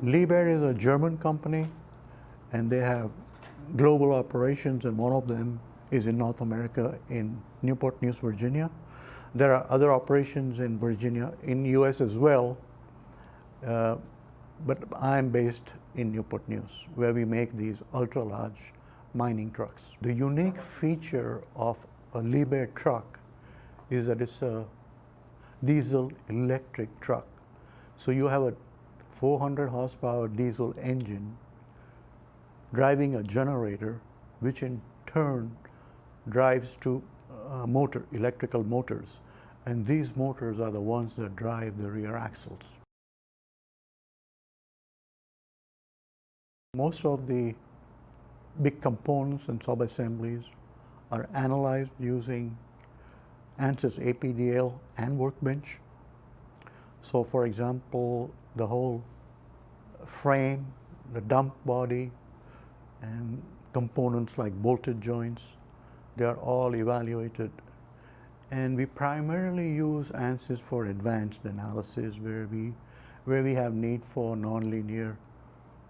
Liebherr is a German company, and they have global operations, and one of them is in North America in Newport News, Virginia. There are other operations in Virginia, in US as well, but I'm based in Newport News, where we make these ultra-large mining trucks. The unique feature of a Liebherr truck is that it's a diesel electric truck. So you have a 400 horsepower diesel engine driving a generator, which in turn drives to electrical motors. And these motors are the ones that drive the rear axles. Most of the big components and subassemblies are analyzed using Ansys APDL and Workbench. So for example, the whole frame, the dump body, and components like bolted joints, they are all evaluated. And we primarily use Ansys for advanced analysis, where we have need for nonlinear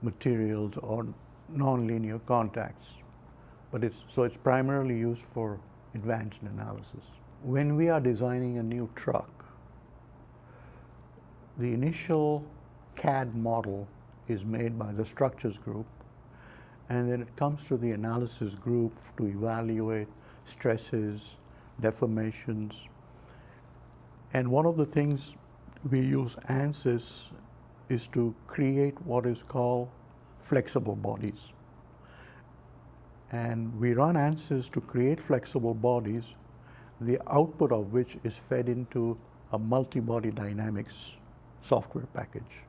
materials or nonlinear contacts. But it's primarily used for advanced analysis. When we are designing a new truck, the initial CAD model is made by the structures group, and then it comes to the analysis group to evaluate stresses, deformations. And one of the things we use Ansys is to create what is called flexible bodies. And we run Ansys to create flexible bodies, the output of which is fed into a multi-body dynamics software package.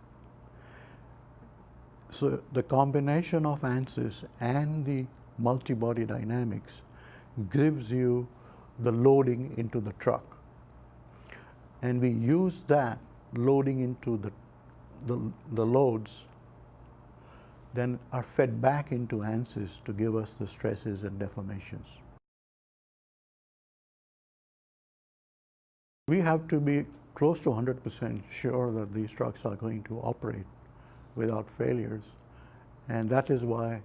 So the combination of Ansys and the multi-body dynamics gives you the loading into the truck. And we use that loading into the loads, then are fed back into Ansys to give us the stresses and deformations. We have to be close to 100% sure that these trucks are going to operate without failures, and that is why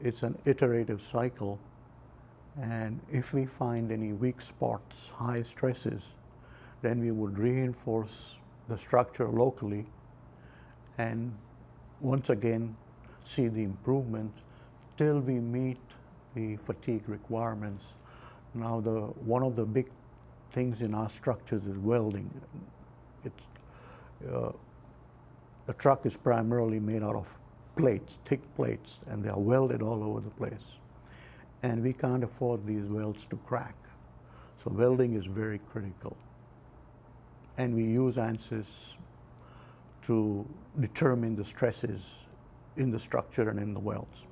it's an iterative cycle. And if we find any weak spots, high stresses, then we would reinforce the structure locally and once again see the improvement till we meet the fatigue requirements. Now, one of the big things in our structures is welding. The truck is primarily made out of plates, thick plates, and they are welded all over the place. And we can't afford these welds to crack. So welding is very critical. And we use Ansys to determine the stresses in the structure and in the welds.